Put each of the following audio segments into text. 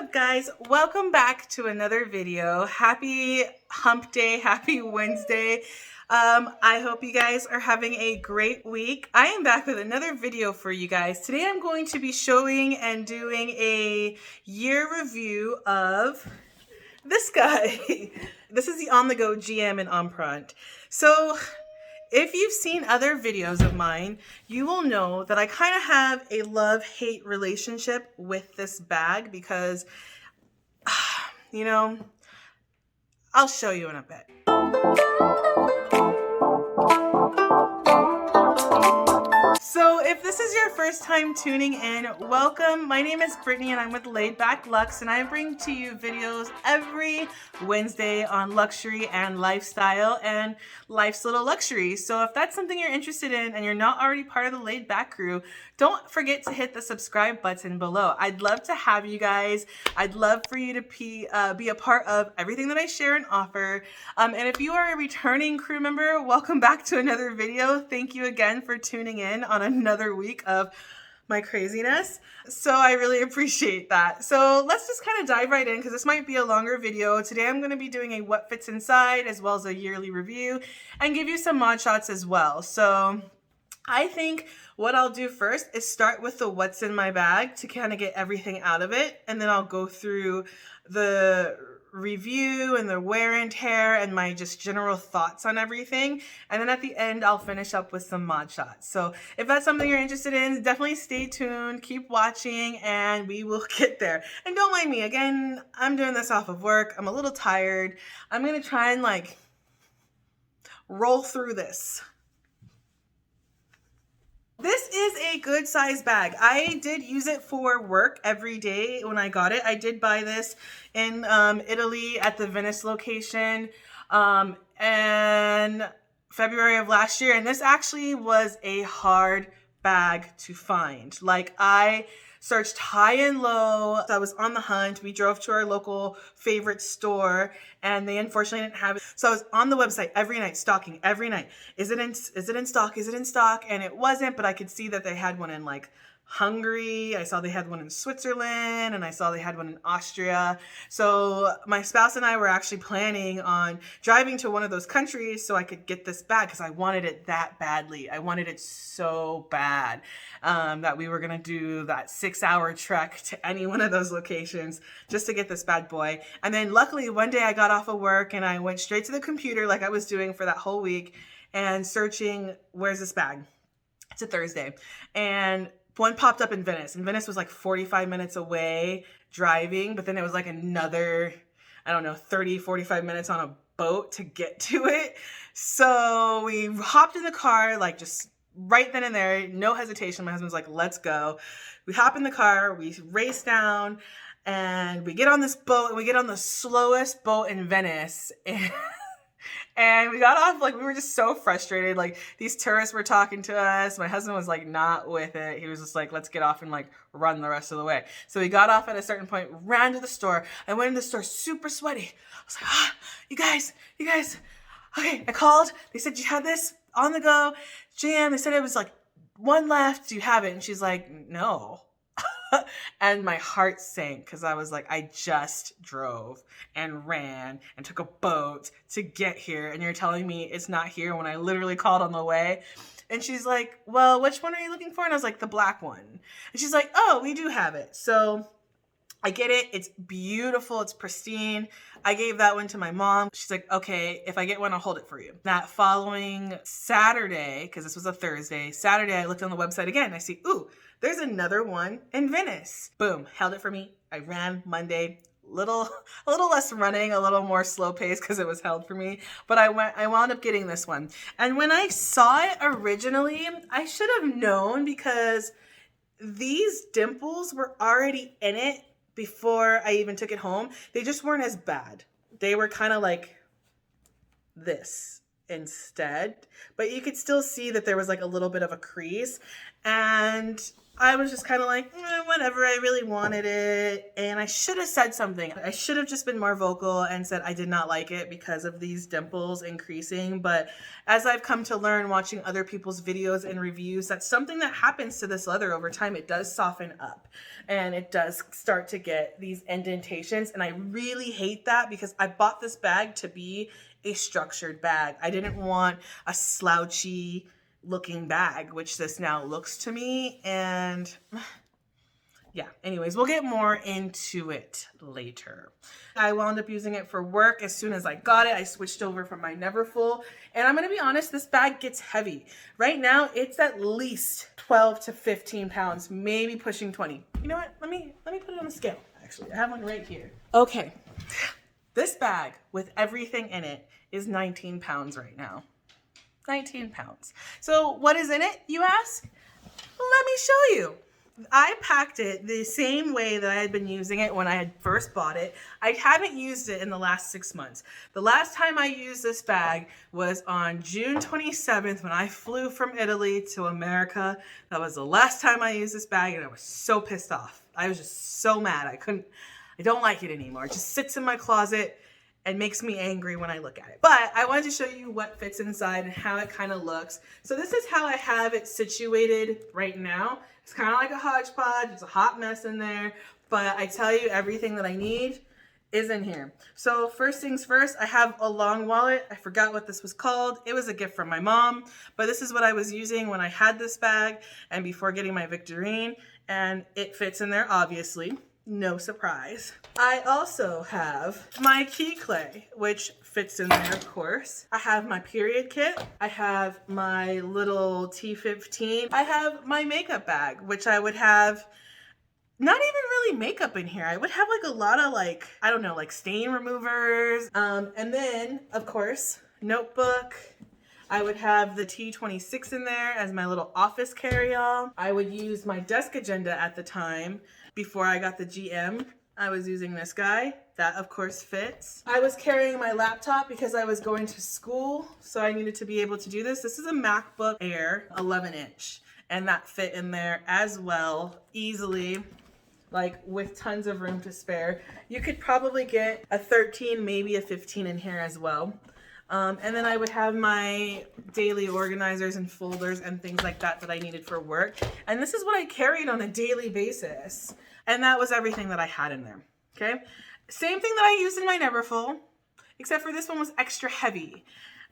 up, guys? Welcome back to another video. Happy hump day, happy Wednesday. I hope you guys are having a great week. I am back with another video for you guys. Today I'm going to be showing and doing a year review of this guy. This is the OnTheGo GM in Empriente. So if you've seen other videos of mine, you will know that I kind of have a love-hate relationship with this bag because, you know, I'll show you in a bit. So if this is your first time tuning in, welcome. My name is Brittany and I'm with Laid Back Luxe, and I bring to you videos every Wednesday on luxury and lifestyle and life's little luxuries. So if that's something you're interested in and you're not already part of the Laid Back crew, don't forget to hit the subscribe button below. I'd love to have you guys. I'd love for you to be a part of everything that I share and offer. And if you are a returning crew member, welcome back to another video. Thank you again for tuning in on another week of my craziness. So I really appreciate that. So let's just kind of dive right in because this might be a longer video. Today I'm going to be doing a what fits inside as well as a yearly review and give you some mod shots as well. So I think what I'll do first is start with the what's in my bag to kind of get everything out of it, and then I'll go through the review and the wear and tear and my just general thoughts on everything, and then at the end I'll finish up with some mod shots. So if that's something you're interested in, definitely stay tuned, keep watching, and we will get there. And don't mind me, again, I'm doing this off of work. I'm a little tired. I'm gonna try and like roll through this. This is a good size bag. I did use it for work every day when I got it. I did buy this in Italy at the Venice location and February of last year. And this actually was a hard bag to find. Like, I searched high and low. I was on the hunt. We drove to our local favorite store and they unfortunately didn't have it. So I was on the website every night, stalking every night. Is it in stock? Is it in stock? And it wasn't, but I could see that they had one in like Hungary. I saw they had one in Switzerland, and I saw they had one in Austria. So my spouse and I were actually planning on driving to one of those countries so I could get this bag because I wanted it that badly. I wanted it so bad that we were going to do that 6-hour trek to any one of those locations just to get this bad boy. And then luckily one day I got off of work and I went straight to the computer like I was doing for that whole week and searching, where's this bag? It's a Thursday. And one popped up in Venice, and Venice was like 45 minutes away driving, but then it was like another, I don't know, 30, 45 minutes on a boat to get to it. So we hopped in the car, like just right then and there, no hesitation. My husband's like, let's go. We hop in the car, we race down, and we get on this boat, and we get on the slowest boat in Venice. And we got off, like, we were just so frustrated. Like, these tourists were talking to us. My husband was, like, not with it. He was just like, let's get off and, like, run the rest of the way. So we got off at a certain point, ran to the store. I went in the store super sweaty. I was like, you guys. Okay, I called. They said, you had this on the go. Jam, they said it was, like, one left. Do you have it? And she's like, no. And my heart sank because I was like, I just drove and ran and took a boat to get here, and you're telling me it's not here when I literally called on the way. And she's like, well, which one are you looking for? And I was like, the black one. And she's like, oh, we do have it. So I get it. It's beautiful. It's pristine. I gave that one to my mom. She's like, okay, if I get one, I'll hold it for you. That following Saturday, because this was a Thursday, Saturday, I looked on the website again. I see, ooh, there's another one in Venice. Boom, held it for me. I ran Monday, a little less running, a little more slow pace because it was held for me. But I wound up getting this one. And when I saw it originally, I should have known because these dimples were already in it before I even took it home. They just weren't as bad. They were kind of like this instead, but you could still see that there was like a little bit of a crease. And I was just kind of like, whatever, I really wanted it. And I should have said something. I should have just been more vocal and said I did not like it because of these dimples increasing. But as I've come to learn watching other people's videos and reviews, that's something that happens to this leather over time. It does soften up and it does start to get these indentations. And I really hate that because I bought this bag to be a structured bag. I didn't want a slouchy looking bag, which this now looks to me. And yeah, anyways, we'll get more into it later. I wound up using it for work. As soon as I got it, I switched over from my Neverfull. And I'm going to be honest, this bag gets heavy. Right now, it's at least 12 to 15 pounds, maybe pushing 20. You know what? Let me put it on the scale. Actually, I have one right here. Okay. This bag with everything in it is 19 pounds right now. 19 pounds. So what is in it, you ask? Let me show you. I packed it the same way that I had been using it when I had first bought it. I haven't used it in the last 6 months. The last time I used this bag was on June 27th when I flew from Italy to America. That was the last time I used this bag and I was so pissed off. I was just so mad. I don't like it anymore. It just sits in my closet and makes me angry when I look at it. But I wanted to show you what fits inside and how it kind of looks. So this is how I have it situated right now. It's kind of like a hodgepodge. It's a hot mess in there, but I tell you, everything that I need is in here. So first things first, I have a long wallet. I forgot what this was called. It was a gift from my mom, but this is what I was using when I had this bag and before getting my Victorine, and it fits in there, obviously. No surprise. I also have my key clay, which fits in there, of course. I have my period kit. I have my little T15. I have my makeup bag, which I would have not even really makeup in here. I would have like a lot of like, I don't know, like stain removers. And then, of course, notebook. I would have the T26 in there as my little office carry-all. I would use my desk agenda at the time. Before I got the GM, I was using this guy. That, of course, fits. I was carrying my laptop because I was going to school, so I needed to be able to do this. This is a MacBook Air 11-inch, and that fit in there as well, easily, like with tons of room to spare. You could probably get a 13, maybe a 15 in here as well. And then I would have my daily organizers and folders and things like that that I needed for work. And this is what I carried on a daily basis. And that was everything that I had in there. Okay. Same thing that I used in my Neverfull, except for this one was extra heavy.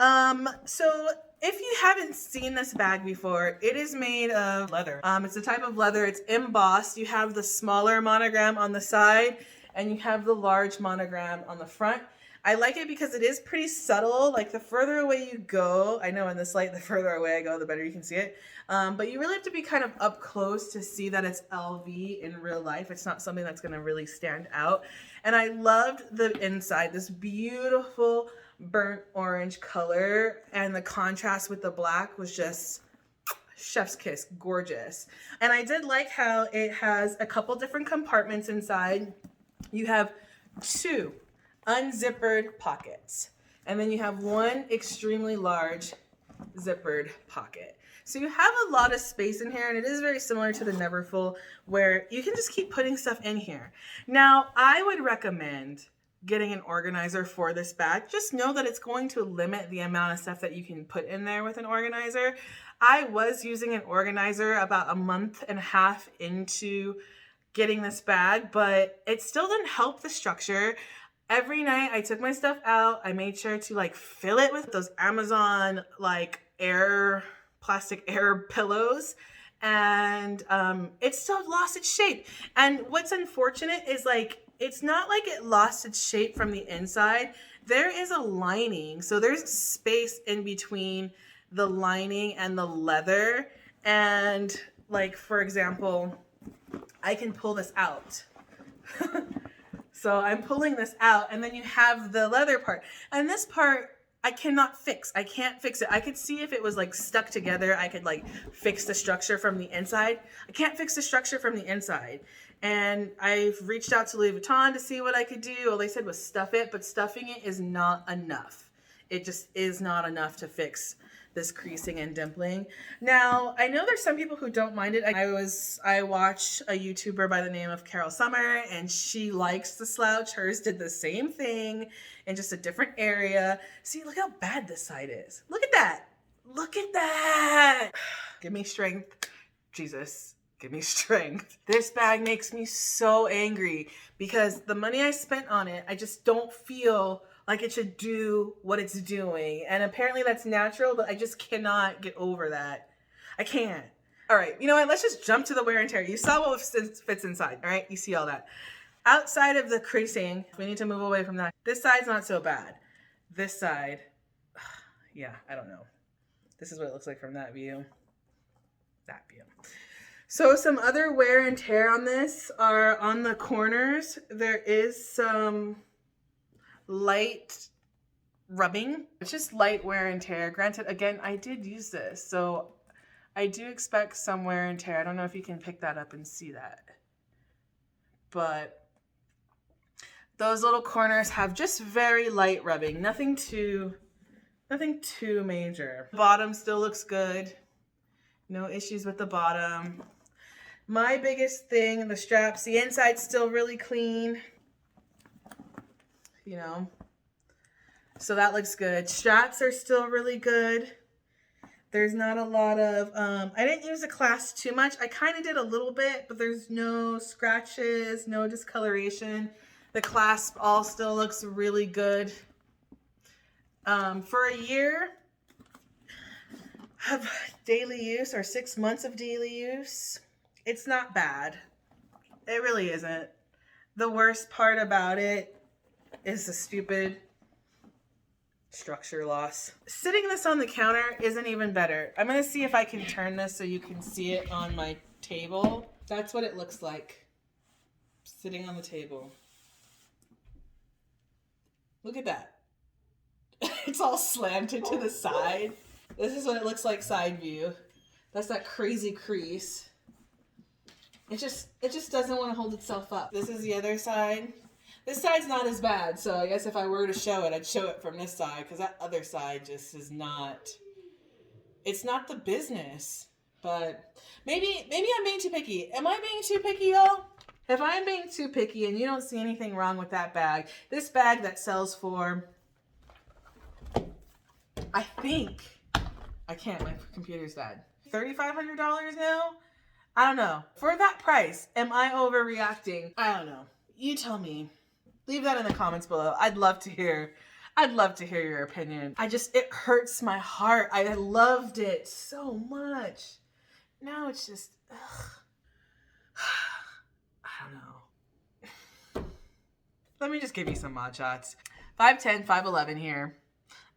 So if you haven't seen this bag before, it is made of leather. It's a type of leather. It's embossed. You have the smaller monogram on the side and you have the large monogram on the front. I like it because it is pretty subtle. Like the further away you go, I know in this light, the further away I go, the better you can see it. But you really have to be kind of up close to see that it's LV in real life. It's not something that's gonna really stand out. And I loved the inside, this beautiful burnt orange color, and the contrast with the black was just chef's kiss, gorgeous. And I did like how it has a couple different compartments inside. You have two unzippered pockets, and then you have one extremely large zippered pocket. So you have a lot of space in here, and it is very similar to the Neverfull where you can just keep putting stuff in here. Now, I would recommend getting an organizer for this bag. Just know that it's going to limit the amount of stuff that you can put in there with an organizer. I was using an organizer about a month and a half into getting this bag, but it still didn't help the structure. Every night I took my stuff out. I made sure to like fill it with those Amazon like plastic air pillows, and it still lost its shape. And what's unfortunate is like, it's not like it lost its shape from the inside. There is a lining. So there's space in between the lining and the leather. And like, for example, I can pull this out. So I'm pulling this out, and then you have the leather part. And this part, I cannot fix. I can't fix it. I could see if it was like stuck together, I could like fix the structure from the inside. I can't fix the structure from the inside. And I've reached out to Louis Vuitton to see what I could do. All they said was stuff it, but stuffing it is not enough. It just is not enough to fix this creasing and dimpling. Now, I know there's some people who don't mind it. I watch a YouTuber by the name of Carol Summer, and she likes the slouch. Hers did the same thing in just a different area. See, look how bad this side is. Look at that. Look at that. Give me strength, Jesus. Give me strength. This bag makes me so angry because the money I spent on it, I just don't feel like it should do what it's doing. And apparently that's natural, but I just cannot get over that. I can't. All right, you know what? Let's just jump to the wear and tear. You saw what fits inside, all right? You see all that. Outside of the creasing, we need to move away from that. This side's not so bad. This side, yeah, I don't know. This is what it looks like from that view. That view. So some other wear and tear on this are on the corners. There is some light rubbing. It's just light wear and tear. Granted, again, I did use this, so I do expect some wear and tear. I don't know if you can pick that up and see that. But those little corners have just very light rubbing. Nothing too major. Bottom still looks good. No issues with the bottom. My biggest thing, the straps, the inside's still really clean. You know, so that looks good. Straps are still really good. There's not a lot of, I didn't use the clasp too much. I kind of did a little bit, but there's no scratches, no discoloration. The clasp all still looks really good. For a year of daily use, or 6 months of daily use, it's not bad. It really isn't. The worst part about it is the stupid structure loss. Sitting this on the counter isn't even better. I'm gonna see if I can turn this so you can see it on my table. That's what it looks like sitting on the table. Look at that. It's all slanted to the side. This is what it looks like side view. That's that crazy crease. It just doesn't want to hold itself up. This is the other side. This side's not as bad, so I guess if I were to show it, I'd show it from this side, because that other side just is not, it's not the business. But maybe I'm being too picky. Am I being too picky, y'all? If I'm being too picky and you don't see anything wrong with that bag, this bag that sells for, I think, I can't, my computer's bad, $3,500 now? I don't know. For that price, am I overreacting? I don't know. You tell me. Leave that in the comments below. I'd love to hear your opinion. It hurts my heart. I loved it so much. Now it's just, ugh. I don't know. Let me just give you some mod shots. 5'10", 5'11" here.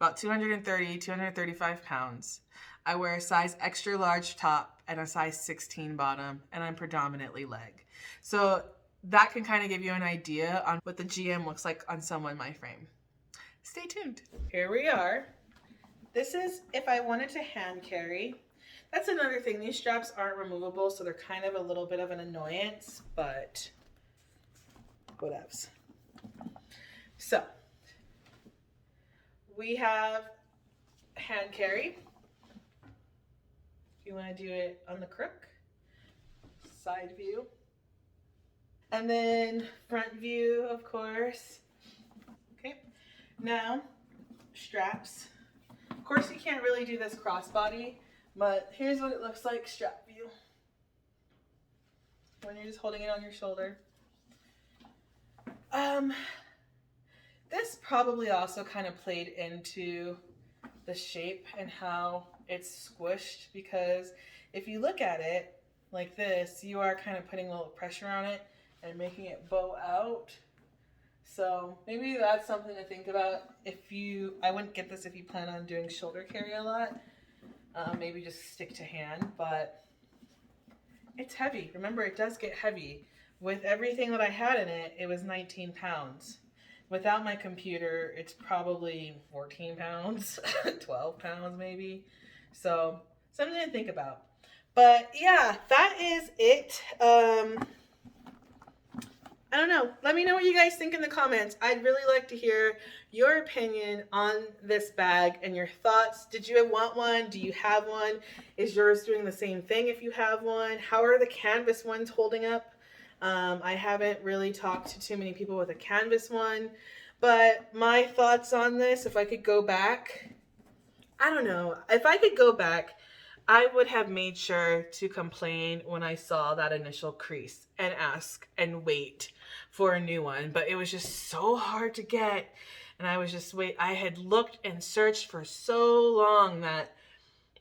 About 230, 235 pounds. I wear a size extra large top and a size 16 bottom, and I'm predominantly leg. So that can kind of give you an idea on what the GM looks like on someone my frame. Stay tuned. Here we are. This is if I wanted to hand carry. That's another thing. These straps aren't removable, so they're kind of a little bit of an annoyance, but whatevs. So we have hand carry. You want to do it on the crook, side view, and then front view, of course. Okay, now straps. Of course, you can't really do this crossbody, but here's what it looks like strap view when you're just holding it on your shoulder. This probably also kind of played into the shape and how it's squished, because if you look at it like this, you are kind of putting a little pressure on it and making it bow out. So maybe that's something to think about. I wouldn't get this if you plan on doing shoulder carry a lot. Maybe just stick to hand, but it's heavy. Remember, it does get heavy. With everything that I had in it, it was 19 pounds. Without my computer, it's probably 14 pounds, 12 pounds maybe. So something to think about. But yeah, that is it. I don't know. Let me know what you guys think in the comments. I'd really like to hear your opinion on this bag and your thoughts. Did you want one? Do you have one? Is yours doing the same thing if you have one? How are the canvas ones holding up? I haven't really talked to too many people with a canvas one, but my thoughts on this, if I could go back, I don't know. If I could go back, I would have made sure to complain when I saw that initial crease and ask and wait for a new one. But it was just so hard to get. And I was just I had looked and searched for so long that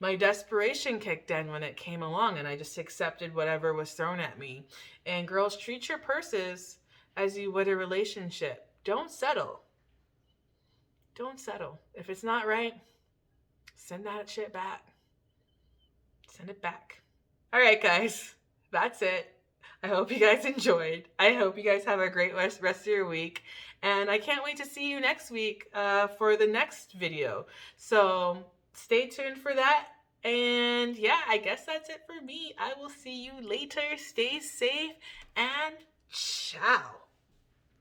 my desperation kicked in when it came along, and I just accepted whatever was thrown at me. And girls, treat your purses as you would a relationship. Don't settle. Don't settle. If it's not right, send that shit back. Send it back. All right, guys, that's it. I hope you guys enjoyed. I hope you guys have a great rest of your week. And I can't wait to see you next week for the next video. So stay tuned for that. And yeah, I guess that's it for me. I will see you later. Stay safe and ciao.